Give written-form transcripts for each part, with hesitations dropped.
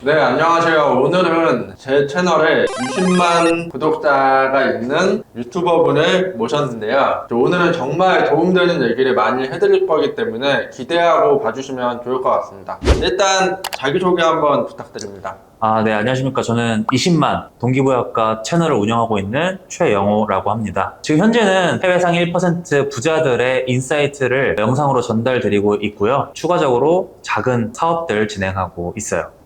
네, 안녕하세요. 오늘은 제 채널에 20만 구독자가 있는 유튜버분을 모셨는데요. 오늘은 정말 도움되는 얘기를 많이 해드릴 거기 때문에 기대하고 봐주시면 좋을 것 같습니다. 일단 자기소개 한번 부탁드립니다. 네, 안녕하십니까. 저는 20만 동기부여학과 채널을 운영하고 있는 최영호라고 합니다. 지금 현재는 해외 상위 1% 부자들의 인사이트를 영상으로 전달드리고 있고요. 추가적으로 작은 사업들 진행하고 있어요.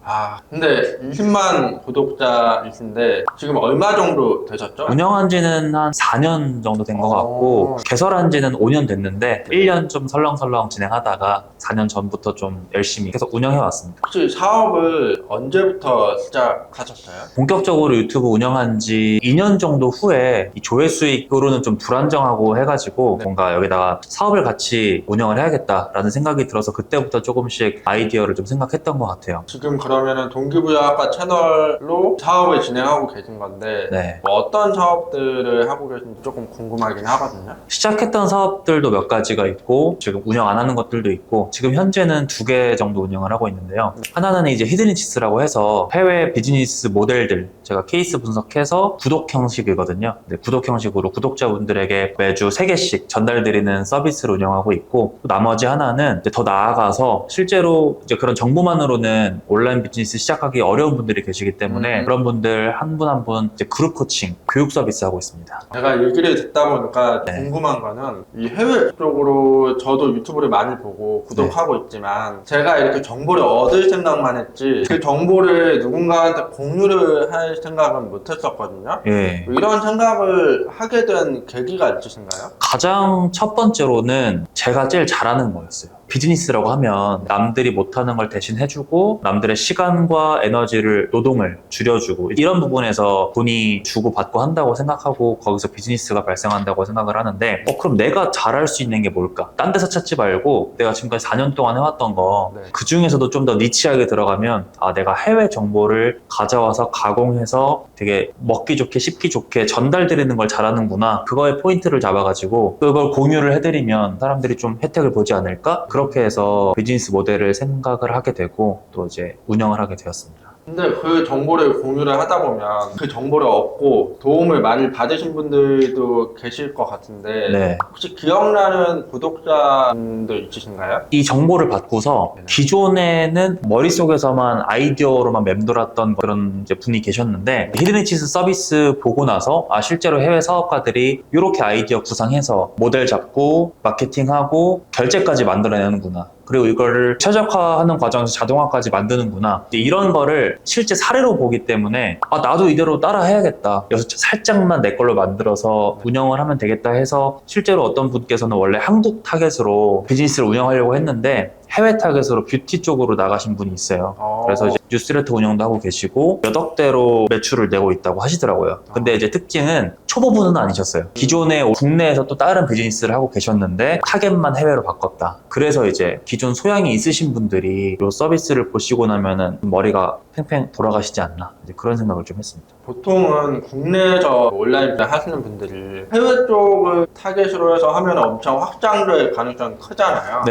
근데 20만 구독자이신데 지금 얼마 정도 되셨죠? 운영한 지는 한 4년 정도 된 것 같고, 개설한 지는 5년 됐는데, 1년 좀 설렁설렁 진행하다가 4년 전부터 좀 열심히 계속 운영해 왔습니다. 혹시 사업을 언제부터 시작하셨어요? 본격적으로 유튜브 운영한 지 2년 정도 후에 이 조회 수익으로는 좀 불안정하고 해가지고 뭔가 여기다가 사업을 같이 운영을 해야겠다라는 생각이 들어서 그때부터 조금씩 아이디어를 좀 생각했던 것 같아요. 지금 그러면은 동기부여학과 채널로 사업을 진행하고 계신 건데 네. 뭐 어떤 사업들을 하고 계신지 조금 궁금하긴 하거든요. 시작했던 사업들도 몇 가지가 있고 지금 운영 안 하는 것들도 있고 지금 현재는 2개 정도 운영을 하고 있는데요. 하나는 이제 히든니치스라고 해서 해외 비즈니스 모델들 제가 케이스 분석해서 구독 형식이거든요. 구독 형식으로 구독자분들에게 매주 3개씩 전달드리는 서비스를 운영하고 있고, 또 나머지 하나는 이제 더 나아가서 실제로 이제 그런 정보만으로는 온라인 비즈니스 시작하기 어려운 분들이 계시기 때문에 그런 분들 한 분 한 분 이제 그룹 코칭, 교육 서비스 하고 있습니다. 제가 얘기를 듣다 보니까 궁금한 거는 이 해외 쪽으로 저도 유튜브를 많이 보고 구독하고 있지만 제가 이렇게 정보를 얻을 생각만 했지 그 정보를 누군가한테 공유를 할 생각은 못 했었거든요. 예. 이런 생각을 하게 된 계기가 있으신가요? 가장 첫 번째로는 제가 제일 잘하는 거였어요. 비즈니스라고 하면 남들이 못하는 걸 대신 해주고 남들의 시간과 에너지를, 노동을 줄여주고 이런 부분에서 돈이 주고받고 한다고 생각하고 거기서 비즈니스가 발생한다고 생각을 하는데 그럼 내가 잘할 수 있는 게 뭘까? 딴 데서 찾지 말고 내가 지금까지 4년 동안 해왔던 거 그 중에서도 좀 더 니치하게 들어가면 내가 해외 정보를 가져와서 가공해서 되게 먹기 좋게 씹기 좋게 전달드리는 걸 잘하는구나, 그거에 포인트를 잡아가지고 그걸 공유를 해드리면 사람들이 좀 혜택을 보지 않을까? 그렇게 해서 비즈니스 모델을 생각을 하게 되고 또 이제 운영을 하게 되었습니다. 근데 그 정보를 공유를 하다 보면 그 정보를 얻고 도움을 많이 받으신 분들도 계실 것 같은데 혹시 기억나는 구독자분들 있으신가요? 이 정보를 받고서 기존에는 머릿속에서만 아이디어로만 맴돌았던 그런 이제 분이 계셨는데 히든니치스 서비스 보고 나서 실제로 해외 사업가들이 이렇게 아이디어 구상해서 모델 잡고 마케팅하고 결제까지 만들어내는구나, 그리고 이거를 최적화하는 과정에서 자동화까지 만드는구나, 이런 거를 실제 사례로 보기 때문에 나도 이대로 따라 해야겠다, 여기서 살짝만 내 걸로 만들어서 운영을 하면 되겠다 해서 실제로 어떤 분께서는 원래 한국 타겟으로 비즈니스를 운영하려고 했는데 해외 타겟으로 뷰티 쪽으로 나가신 분이 있어요. 그래서 이제 뉴스레터 운영도 하고 계시고 몇 억대로 매출을 내고 있다고 하시더라고요. 근데 이제 특징은 초보분은 아니셨어요. 기존에 국내에서 또 다른 비즈니스를 하고 계셨는데 타겟만 해외로 바꿨다. 그래서 이제 기존 소양이 있으신 분들이 이 서비스를 보시고 나면은 머리가 팽팽 돌아가시지 않나, 이제 그런 생각을 좀 했습니다. 보통은 국내에서 온라인 하시는 분들이 해외 쪽을 타겟으로 해서 하면 엄청 확장될 가능성이 크잖아요.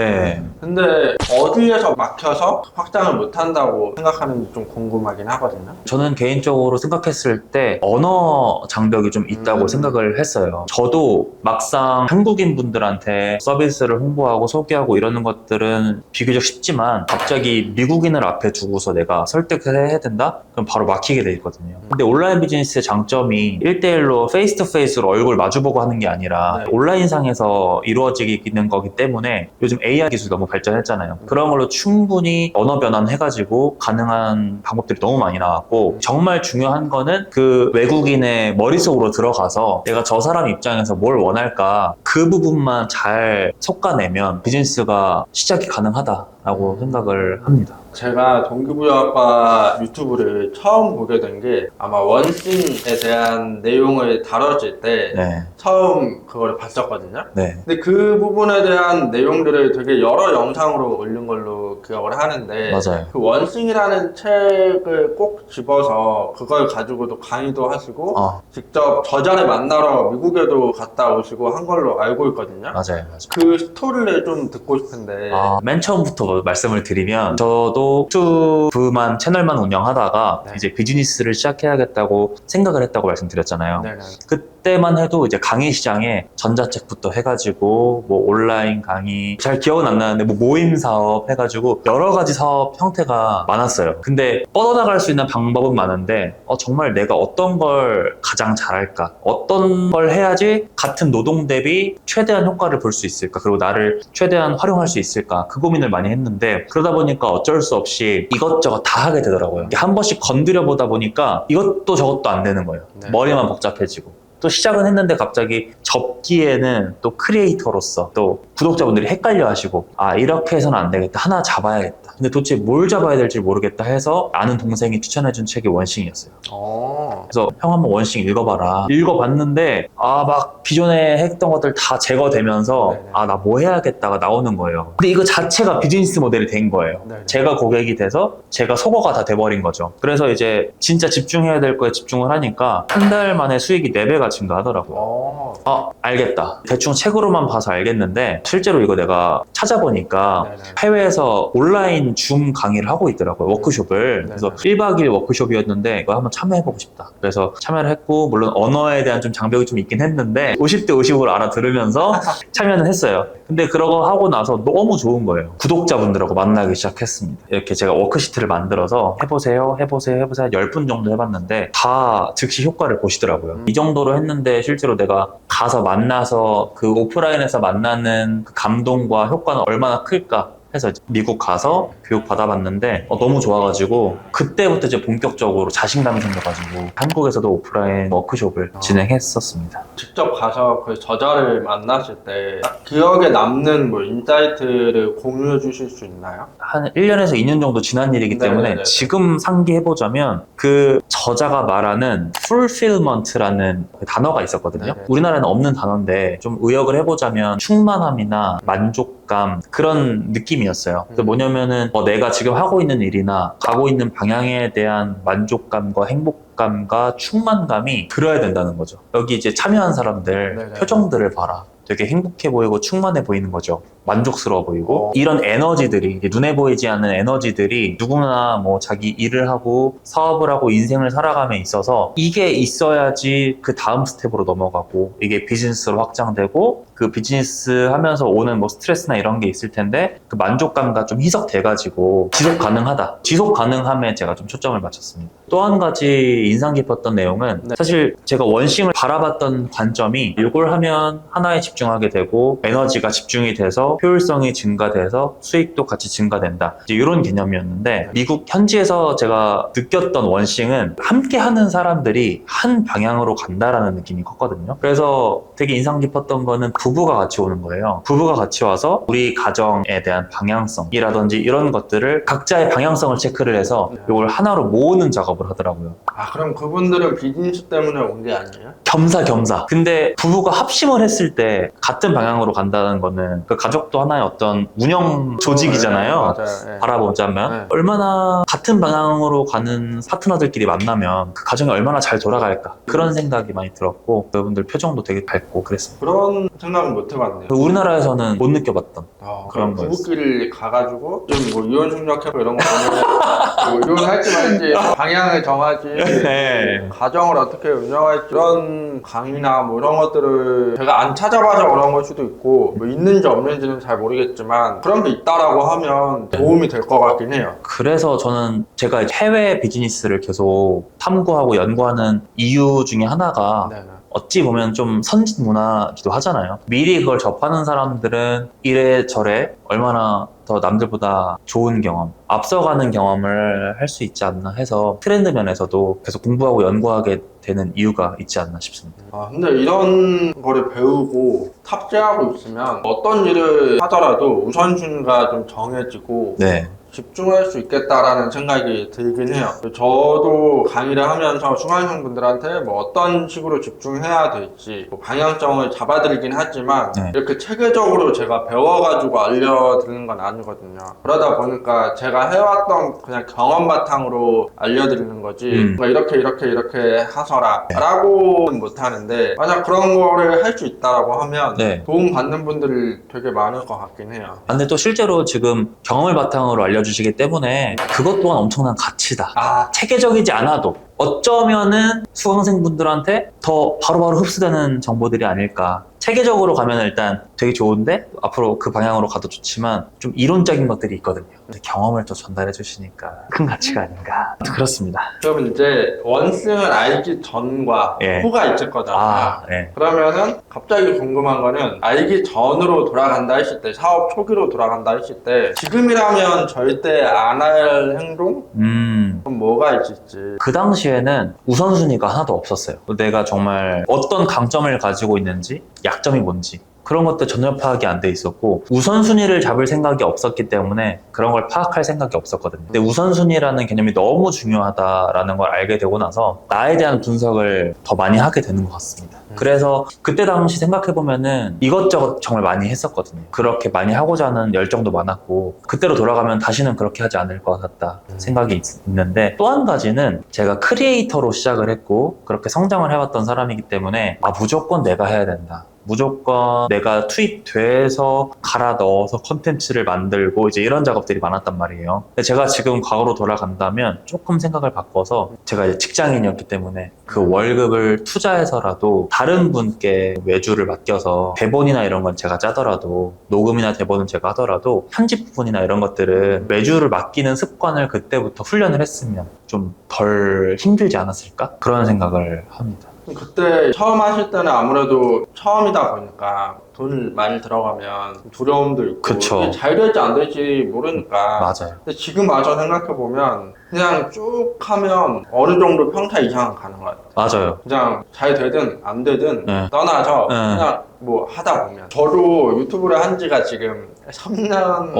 근데 어디에서 막혀서 확장을 못 한다고 생각하는지 좀 궁금하긴 하거든요. 저는 개인적으로 생각했을 때 언어 장벽이 좀 있다고 생각을 했어요. 저도 막상 한국인 분들한테 서비스를 홍보하고 소개하고 이러는 것들은 비교적 쉽지만 갑자기 미국인을 앞에 두고서 내가 설득을 해야 된다? 그럼 바로 막히게 돼 있거든요. 근데 온라인 비즈니스의 장점이 1대1로 페이스 투 페이스로 얼굴 마주보고 하는 게 아니라 온라인상에서 이루어지는 거기 때문에 요즘 AI 기술 너무 발전했잖아요. 그런 걸로 충분히 언어 변환해가지고 가능한 방법들이 너무 많이 나왔고, 정말 중요한 거는 그 외국인의 머릿속으로 들어가서 내가 저 사람 입장에서 뭘 원할까, 그 부분만 잘 솎아내면 비즈니스가 시작이 가능하다라고 생각을 합니다. 제가 동기부여학과 유튜브를 처음 보게 된 게 아마 원싱에 대한 내용을 다뤄질 때 처음 그걸 봤었거든요. 근데 그 부분에 대한 내용들을 되게 여러 영상으로 올린 걸로 기억을 하는데 맞아요. 그 원싱이라는 책을 꼭 집어서 그걸 가지고도 강의도 하시고 직접 저자를 만나러 미국에도 갔다 오시고 한 걸로 알고 있거든요. 맞아요. 그 스토리를 좀 듣고 싶은데. 맨 처음부터 말씀을 드리면 저도 유튜브만 채널만 운영하다가 네. 이제 비즈니스를 시작해야겠다고 생각을 했다고 말씀드렸잖아요. 네네. 그때만 해도 이제 강의 시장에 전자책부터 해가지고 뭐 온라인 강의 잘 기억은 안 나는데 뭐 모임 사업 해가지고 여러 가지 사업 형태가 많았어요. 근데 뻗어나갈 수 있는 방법은 많은데 정말 내가 어떤 걸 가장 잘할까? 어떤 걸 해야지 같은 노동 대비 최대한 효과를 볼 수 있을까? 그리고 나를 최대한 활용할 수 있을까? 그 고민을 많이 했는데 그러다 보니까 어쩔 수 없이 이것저것 다 하게 되더라고요. 한 번씩 건드려 보다 보니까 이것도 저것도 안 되는 거예요. 네. 머리만 복잡해지고. 또 시작은 했는데 갑자기 접기에는 또 크리에이터로서 또 구독자분들이 헷갈려 하시고 이렇게 해서는 안 되겠다. 하나 잡아야겠다. 근데 도대체 뭘 잡아야 될지 모르겠다 해서 아는 동생이 추천해준 책이 원싱이었어요. 그래서 형 한번 원싱 읽어봐라. 읽어봤는데 막 기존에 했던 것들 다 제거되면서 네네. 나 뭐 해야겠다가 나오는 거예요. 근데 이거 자체가 비즈니스 모델이 된 거예요. 네네. 제가 고객이 돼서 제가 속어가 다 돼버린 거죠. 그래서 이제 진짜 집중해야 될 거에 집중을 하니까 한 달 만에 수익이 4배가 증가하더라고요. 알겠다. 대충 책으로만 봐서 알겠는데 실제로 이거 내가 찾아보니까 네네. 해외에서 온라인 줌 강의를 하고 있더라고요. 워크숍을. 그래서 1박 2일 워크숍이었는데 이거 한번 참여해보고 싶다. 그래서 참여를 했고 물론 언어에 대한 좀 장벽이 좀 있긴 했는데 50대 50으로 알아들으면서 참여는 했어요. 근데 그러고 하고 나서 너무 좋은 거예요. 구독자분들하고 만나기 시작했습니다. 이렇게 제가 워크시트를 만들어서 해보세요 한 10분 정도 해봤는데 다 즉시 효과를 보시더라고요. 이 정도로 했는데 실제로 내가 가서 만나서 그 오프라인에서 만나는 그 감동과 효과는 얼마나 클까 해서 미국 가서 교육 받아봤는데 너무 좋아가지고 그때부터 이제 본격적으로 자신감이 생겨가지고 한국에서도 오프라인 워크숍을 진행했었습니다. 직접 가서 그 저자를 만나실 때 기억에 남는 뭐 인사이트를 공유해 주실 수 있나요? 한 1년에서 2년 정도 지난 일이기 때문에 네네네. 지금 상기해보자면 그 저자가 말하는 fulfillment라는 그 단어가 있었거든요. 네네. 우리나라에는 없는 단어인데 좀 의역을 해보자면 충만함이나 만족감 그런 느낌이었어요. 그래서 뭐냐면은 내가 지금 하고 있는 일이나 가고 있는 방향에 대한 만족감과 행복감과 충만감이 들어야 된다는 거죠. 여기 이제 참여한 사람들 네네. 표정들을 봐라. 되게 행복해 보이고 충만해 보이는 거죠. 만족스러워 보이고 이런 에너지들이 눈에 보이지 않는 에너지들이 누구나 뭐 자기 일을 하고 사업을 하고 인생을 살아감에 있어서 이게 있어야지 그 다음 스텝으로 넘어가고 이게 비즈니스로 확장되고 그 비즈니스 하면서 오는 뭐 스트레스나 이런 게 있을 텐데 그 만족감과 좀 희석돼가지고 지속 가능하다. 지속 가능함에 제가 좀 초점을 맞췄습니다. 또 한 가지 인상 깊었던 내용은 사실 제가 원싱을 바라봤던 관점이 이걸 하면 하나에 집중하게 되고 에너지가 집중이 돼서 효율성이 증가돼서 수익도 같이 증가된다. 이제 이런 개념이었는데 미국 현지에서 제가 느꼈던 원싱은 함께 하는 사람들이 한 방향으로 간다라는 느낌이 컸거든요. 그래서 되게 인상 깊었던 거는 부부가 같이 오는 거예요. 부부가 같이 와서 우리 가정에 대한 방향성이라든지 이런 것들을 각자의 방향성을 체크를 해서 이걸 하나로 모으는 작업을 하더라고요. 그럼 그분들은 비즈니스 때문에 온 게 아니에요? 겸사겸사. 근데 부부가 합심을 했을 때 같은 방향으로 간다는 거는 그 가족도 하나의 어떤 운영 조직이잖아요. 맞아요. 네. 바라보자면 네. 얼마나 같은 방향으로 가는 파트너들끼리 만나면 그 가정이 얼마나 잘 돌아갈까 그런 생각이 많이 들었고 여러분들 표정도 되게 밝고 그랬습니다. 그런 생각은 못 해봤네요. 우리나라에서는 못 느껴봤던 그럼 그런 부부끼리 가가지고 좀 뭐 이혼 충격해고 이런 거 보면 뭐 이혼할지 말지 방향을 정하지 네. 가정을 어떻게 운영할지 이런 강의나 뭐 이런 것들을 제가 안 찾아봐서 그런 걸 수도 있고 뭐 있는지 없는지는 잘 모르겠지만 그런 게 있다라고 하면 도움이 될 것 같긴 해요. 그래서 저는 제가 해외 비즈니스를 계속 탐구하고 연구하는 이유 중에 하나가 네네. 어찌 보면 좀 선진 문화기도 하잖아요. 미리 그걸 접하는 사람들은 이래저래 얼마나 더 남들보다 좋은 경험, 앞서가는 경험을 할 수 있지 않나 해서 트렌드 면에서도 계속 공부하고 연구하게 되는 이유가 있지 않나 싶습니다. 근데 이런 거를 배우고 탑재하고 있으면 어떤 일을 하더라도 우선순위가 좀 정해지고 네. 집중할 수 있겠다라는 생각이 들긴 해요. 저도 강의를 하면서 수강생분들한테 뭐 어떤 식으로 집중해야 될지 뭐 방향성을 잡아드리긴 하지만 네. 이렇게 체계적으로 제가 배워가지고 알려드리는 건 아니거든요. 그러다 보니까 제가 해왔던 그냥 경험 바탕으로 알려드리는 거지 뭐 이렇게 하셔라 라고는 못하는데 만약 그런 거를 할 수 있다라고 하면 네. 도움 받는 분들이 되게 많을 것 같긴 해요. 근데 또 실제로 지금 경험을 바탕으로 알려주시기 때문에 그것 또한 엄청난 가치다. 체계적이지 않아도 어쩌면은 수강생분들한테 더 바로바로 흡수되는 정보들이 아닐까. 체계적으로 가면 일단 되게 좋은데 앞으로 그 방향으로 가도 좋지만 좀 이론적인 것들이 있거든요. 근데 경험을 또 전달해 주시니까 큰 가치가 아닌가. 그렇습니다. 그럼 이제 원승을 알기 전과 예. 후가 있을 거잖아요. 네. 그러면은 갑자기 궁금한 거는 알기 전으로 돌아간다 했을 때, 사업 초기로 돌아간다 했을 때 지금이라면 절대 안 할 행동? 그럼 뭐가 있을지. 그 당시에는 우선순위가 하나도 없었어요. 내가 정말 어떤 강점을 가지고 있는지, 약점이 뭔지 그런 것들 전혀 파악이 안 돼 있었고 우선순위를 잡을 생각이 없었기 때문에 그런 걸 파악할 생각이 없었거든요. 근데 우선순위라는 개념이 너무 중요하다라는 걸 알게 되고 나서 나에 대한 분석을 더 많이 하게 되는 것 같습니다. 그래서 그때 당시 생각해보면은 이것저것 정말 많이 했었거든요. 그렇게 많이 하고자 하는 열정도 많았고 그때로 돌아가면 다시는 그렇게 하지 않을 것 같다 생각이 있는데 또 한 가지는 제가 크리에이터로 시작을 했고 그렇게 성장을 해왔던 사람이기 때문에 무조건 내가 해야 된다. 무조건 내가 투입돼서 갈아 넣어서 컨텐츠를 만들고 이제 이런 작업들이 많았단 말이에요. 근데 제가 지금 과거로 돌아간다면 조금 생각을 바꿔서 제가 이제 직장인이었기 때문에 그 월급을 투자해서라도 다른 분께 외주를 맡겨서 대본이나 이런 건 제가 짜더라도 녹음이나 대본은 제가 하더라도 편집 부분이나 이런 것들은 외주를 맡기는 습관을 그때부터 훈련을 했으면 좀 덜 힘들지 않았을까? 그런 생각을 합니다. 그때 처음 하실 때는 아무래도 처음이다 보니까 돈이 많이 들어가면 두려움도 있고 그쵸. 이게 잘 될지 안 될지 모르니까. 맞아요. 근데 지금 와서 생각해보면 그냥 쭉 하면 어느 정도 평타 이상은 가는 것 같아요. 맞아요. 그냥 잘 되든 안 되든 네. 떠나서 네. 그냥 뭐 하다 보면 저도 유튜브를 한 지가 지금 3년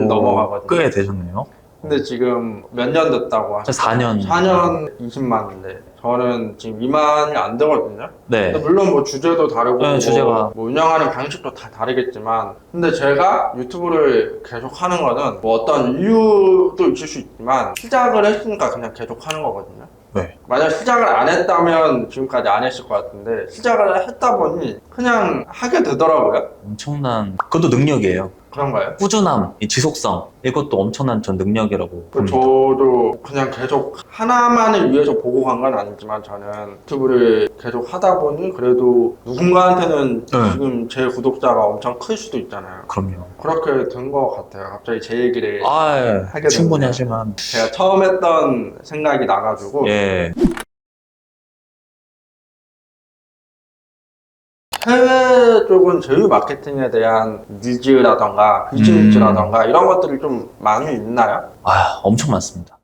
넘어가거든요. 꽤 되셨네요. 근데 지금 몇 년 됐다고 하죠? 4년. 4년 20만인데 저는 지금 2만이 안 되거든요. 네. 근데 물론 뭐 주제도 다르고 네, 주제가. 뭐 운영하는 방식도 다 다르겠지만 근데 제가 유튜브를 계속 하는 거는 뭐 어떤 이유도 있을 수 있지만 시작을 했으니까 그냥 계속 하는 거거든요. 네. 만약 시작을 안 했다면 지금까지 안 했을 것 같은데 시작을 했다 보니 그냥 하게 되더라고요. 엄청난, 그것도 능력이에요. 그런가요? 꾸준함, 이 지속성, 이것도 엄청난 전 능력이라고 봅니다. 저도 그냥 계속 하나만을 위해서 보고 간 건 아니지만 저는 유튜브를 계속 하다 보니 그래도 누군가한테는 네. 지금 제 구독자가 엄청 클 수도 있잖아요. 그럼요. 그렇게 된 것 같아요. 갑자기 제 얘기를 하게 충분히 됐네요. 하실만. 제가 처음 했던 생각이 나가지고 예. 해외 쪽은 제휴 마케팅에 대한 니즈라던가 비즈니스라던가 이런 것들이 좀 많이 있나요? 엄청 많습니다.